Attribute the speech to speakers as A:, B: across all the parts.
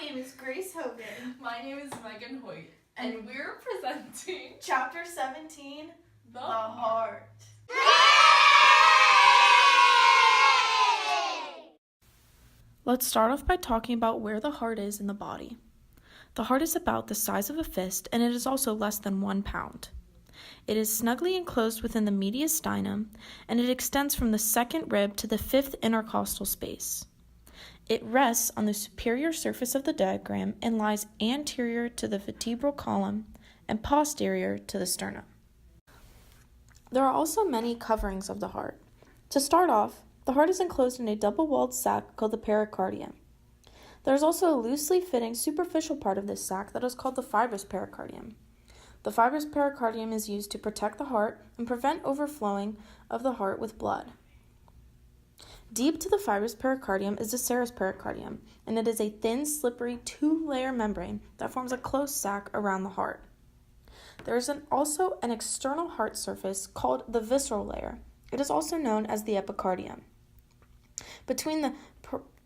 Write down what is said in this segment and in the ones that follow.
A: name is Grace Hogan.
B: My name is Megan Hoyt, and we're presenting
A: Chapter 17, The Heart.
C: Let's start off by talking about where the heart is in the body. The heart is about the size of a fist, and it is also less than 1 pound. It is snugly enclosed within the mediastinum, and it extends from the second rib to the fifth intercostal space. It rests on the superior surface of the diaphragm and lies anterior to the vertebral column and posterior to the sternum. There are also many coverings of the heart. To start off, the heart is enclosed in a double-walled sac called the pericardium. There is also a loosely fitting superficial part of this sac that is called the fibrous pericardium. The fibrous pericardium is used to protect the heart and prevent overflowing of the heart with blood. Deep to the fibrous pericardium is the serous pericardium, and it is a thin, slippery, two-layer membrane that forms a close sac around the heart. There is also an external heart surface called the visceral layer. It is also known as the epicardium. Between the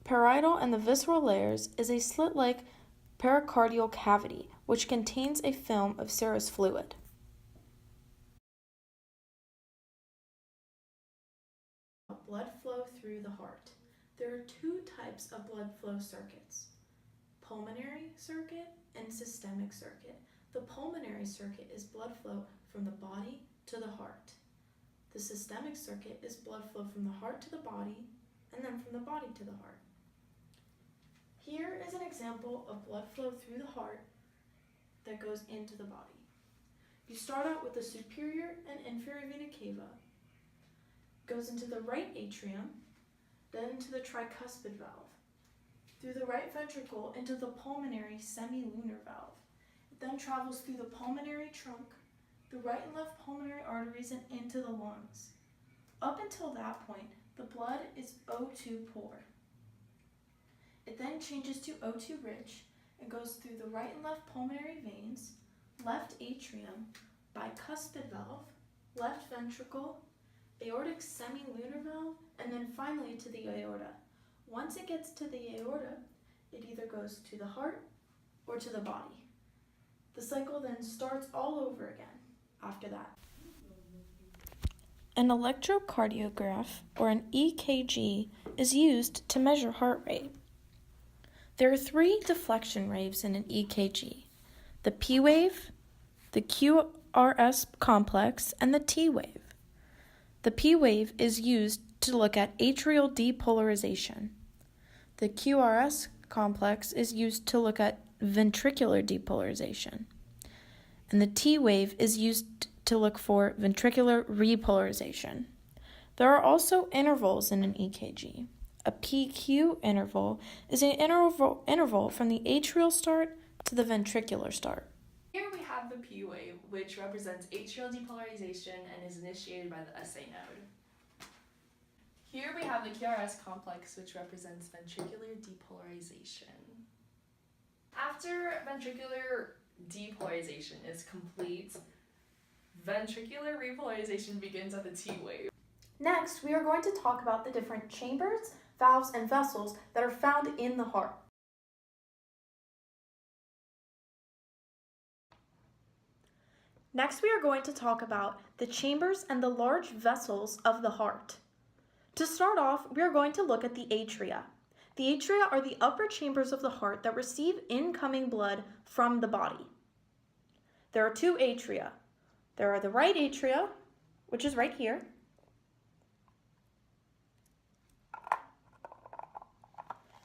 C: parietal and the visceral layers is a slit-like pericardial cavity, which contains a film of serous fluid. Blood flow through the heart. There are two types of blood flow circuits: pulmonary circuit and systemic circuit. The pulmonary circuit is blood flow from the body to the heart. The systemic circuit is blood flow from the heart to the body and then from the body to the heart. Here is an example of blood flow through the heart that goes into the body. You start out with the superior and inferior vena cava, goes into the right atrium, then into the tricuspid valve, through the right ventricle into the pulmonary semilunar valve. It then travels through the pulmonary trunk, the right and left pulmonary arteries, and into the lungs. Up until that point, the blood is O2 poor. It then changes to O2 rich and goes through the right and left pulmonary veins, left atrium, bicuspid valve, left ventricle, aortic semilunar valve, and then finally to the aorta. Once it gets to the aorta, it either goes to the heart or to the body. The cycle then starts all over again after that. An electrocardiograph, or an EKG, is used to measure heart rate. There are 3 deflection waves in an EKG: the P wave, the QRS complex, and the T wave. The P wave is used to look at atrial depolarization. The QRS complex is used to look at ventricular depolarization. And the T wave is used to look for ventricular repolarization. There are also intervals in an EKG. A PQ interval is an interval from the atrial start to the ventricular start.
B: Here we have the P wave, which represents atrial depolarization and is initiated by the SA node. Here we have the QRS complex, which represents ventricular depolarization. After ventricular depolarization is complete, ventricular repolarization begins at the T wave.
C: Next, we are going to talk about the different chambers, valves, and vessels that are found in the heart. Next, we are going to talk about the chambers and the large vessels of the heart. To start off, we are going to look at the atria. The atria are the upper chambers of the heart that receive incoming blood from the body. There are 2 atria. There are the right atria, which is right here,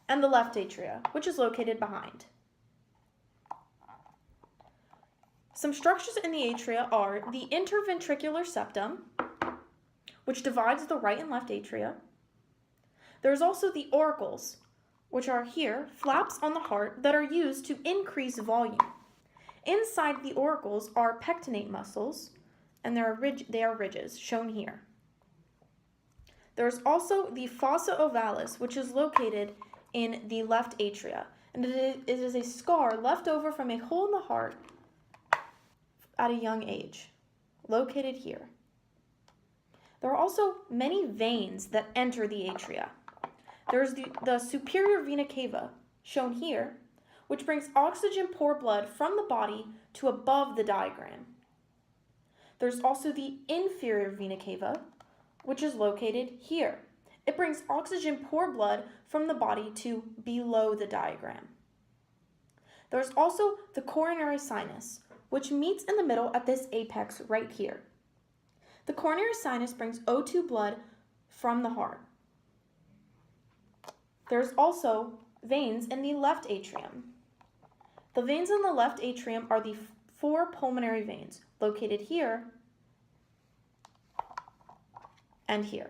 C: and the left atria, which is located behind. Some structures in the atria are the interventricular septum, which divides the right and left atria. There's also the auricles, which are here, flaps on the heart that are used to increase volume. Inside the auricles are pectinate muscles, and they are ridges, shown here. There's also the fossa ovalis, which is located in the left atria, and it is a scar left over from a hole in the heart at a young age, located here. There are also many veins that enter the atria. There's the superior vena cava, shown here, which brings oxygen-poor blood from the body to above the diaphragm. There's also the inferior vena cava, which is located here. It brings oxygen-poor blood from the body to below the diaphragm. There's also the coronary sinus, which meets in the middle at this apex right here. The coronary sinus brings O2 blood from the heart. There's also veins in the left atrium. The veins in the left atrium are the 4 pulmonary veins, located here and here.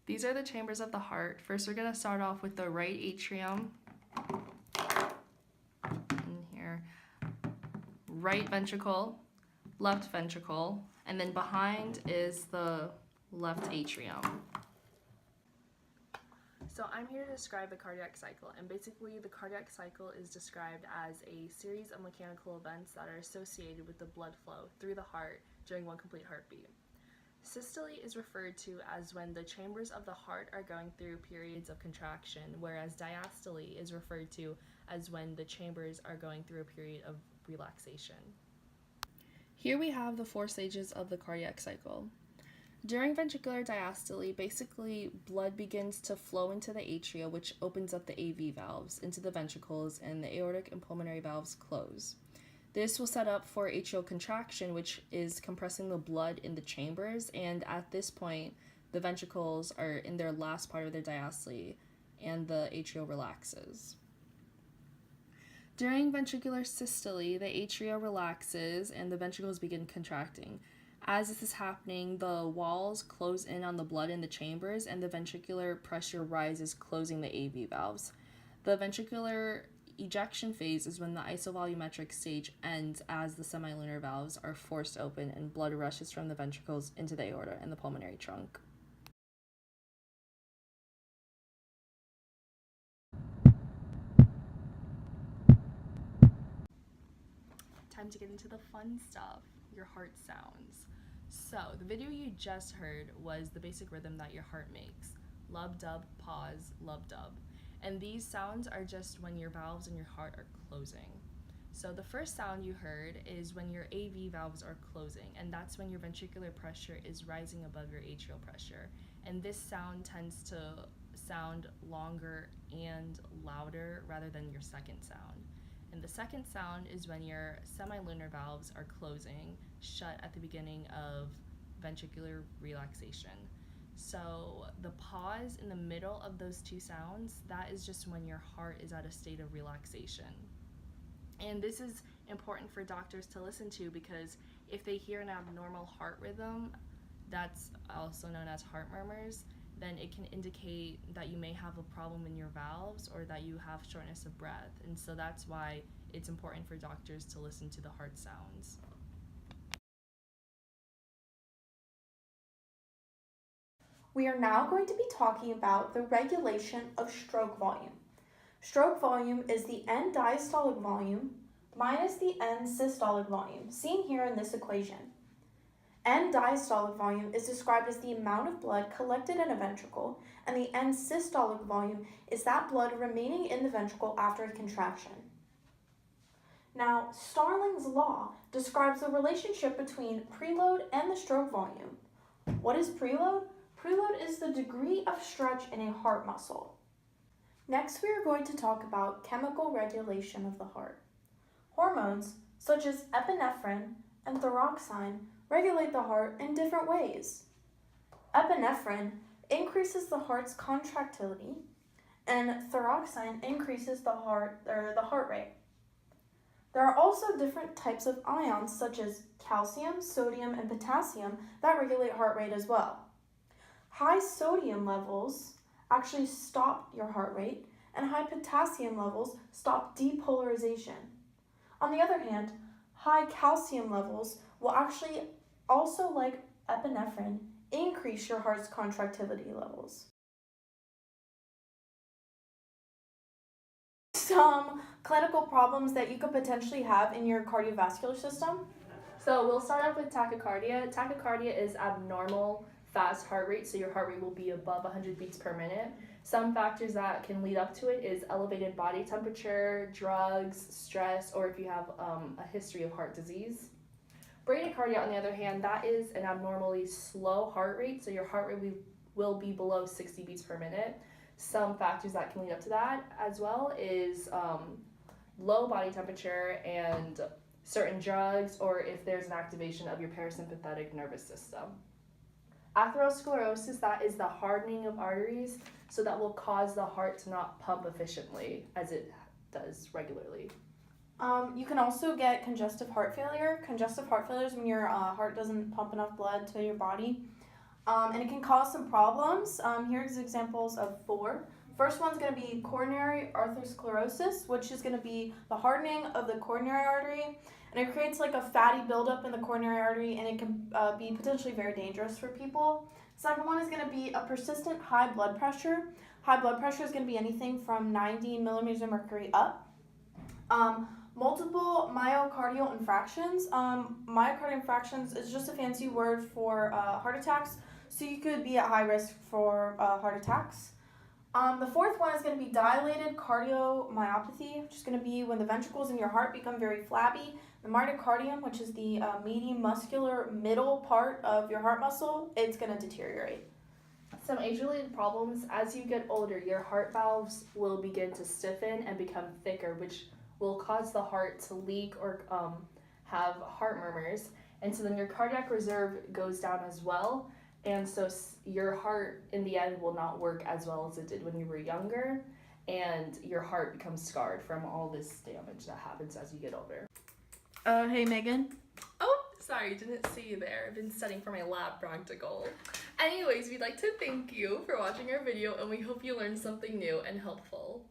B: These are the chambers of the heart. First, we're going to start off with the right atrium. In here. Right ventricle, left ventricle, and then behind is the left atrium. So I'm here to describe the cardiac cycle, and basically the cardiac cycle is described as a series of mechanical events that are associated with the blood flow through the heart during one complete heartbeat. Systole is referred to as when the chambers of the heart are going through periods of contraction, whereas diastole is referred to as when the chambers are going through a period of relaxation. Here we have the 4 stages of the cardiac cycle. During ventricular diastole, basically blood begins to flow into the atria, which opens up the AV valves into the ventricles, and the aortic and pulmonary valves close. This will set up for atrial contraction, which is compressing the blood in the chambers, and at this point, the ventricles are in their last part of their diastole, and the atria relaxes. During ventricular systole, the atria relaxes and the ventricles begin contracting. As this is happening, the walls close in on the blood in the chambers, and the ventricular pressure rises, closing the AV valves. The ventricular ejection phase is when the isovolumetric stage ends, as the semilunar valves are forced open and blood rushes from the ventricles into the aorta and the pulmonary trunk. Time to get into the fun stuff, your heart sounds. So, the video you just heard was the basic rhythm that your heart makes. Lub, dub, pause, lub, dub. And these sounds are just when your valves in your heart are closing. So the first sound you heard is when your AV valves are closing, and that's when your ventricular pressure is rising above your atrial pressure. And this sound tends to sound longer and louder rather than your second sound. And the second sound is when your semilunar valves are closing, shut at the beginning of ventricular relaxation. So the pause in the middle of those 2 sounds, that is just when your heart is at a state of relaxation. And this is important for doctors to listen to, because if they hear an abnormal heart rhythm, that's also known as heart murmurs, then it can indicate that you may have a problem in your valves or that you have shortness of breath. And so that's why it's important for doctors to listen to the heart sounds.
C: We are now going to be talking about the regulation of stroke volume. Stroke volume is the end diastolic volume minus the end systolic volume, seen here in this equation. End diastolic volume is described as the amount of blood collected in a ventricle, and the end systolic volume is that blood remaining in the ventricle after a contraction. Now, Starling's law describes the relationship between preload and the stroke volume. What is preload? Preload is the degree of stretch in a heart muscle. Next, we are going to talk about chemical regulation of the heart. Hormones, such as epinephrine and thyroxine, regulate the heart in different ways. Epinephrine increases the heart's contractility, and thyroxine increases the heart rate. There are also different types of ions, such as calcium, sodium, and potassium, that regulate heart rate as well. High sodium levels actually stop your heart rate, and high potassium levels stop depolarization. On the other hand, high calcium levels will actually, also like epinephrine, increase your heart's contractility levels. Some clinical problems that you could potentially have in your cardiovascular system.
B: So we'll start off with tachycardia. Tachycardia is abnormal fast heart rate, so your heart rate will be above 100 beats per minute. Some factors that can lead up to it is elevated body temperature, drugs, stress, or if you have a history of heart disease. Bradycardia, on the other hand, that is an abnormally slow heart rate, so your heart rate will be below 60 beats per minute. Some factors that can lead up to that as well is low body temperature and certain drugs, or if there's an activation of your parasympathetic nervous system. Atherosclerosis, that is the hardening of arteries, so that will cause the heart to not pump efficiently as it does regularly.
D: You can also get congestive heart failure. Congestive heart failure is when your heart doesn't pump enough blood to your body. And it can cause some problems. Here's examples of 4. First one's going to be coronary atherosclerosis, which is going to be the hardening of the coronary artery. And it creates like a fatty buildup in the coronary artery, and it can be potentially very dangerous for people. Second one is going to be a persistent high blood pressure. High blood pressure is going to be anything from 90 millimeters of mercury up. Multiple myocardial infractions. Myocardial infractions is just a fancy word for heart attacks. So you could be at high risk for heart attacks. The fourth one is going to be dilated cardiomyopathy, which is going to be when the ventricles in your heart become very flabby. The myocardium, which is the median muscular middle part of your heart muscle, it's going to deteriorate.
B: Some age-related problems: as you get older, your heart valves will begin to stiffen and become thicker, which will cause the heart to leak or have heart murmurs. And so then your cardiac reserve goes down as well. And so your heart, in the end, will not work as well as it did when you were younger. And your heart becomes scarred from all this damage that happens as you get older.
D: Hey, Megan.
B: Oh, sorry, didn't see you there. I've been studying for my lab practical. Anyways, we'd like to thank you for watching our video, and we hope you learned something new and helpful.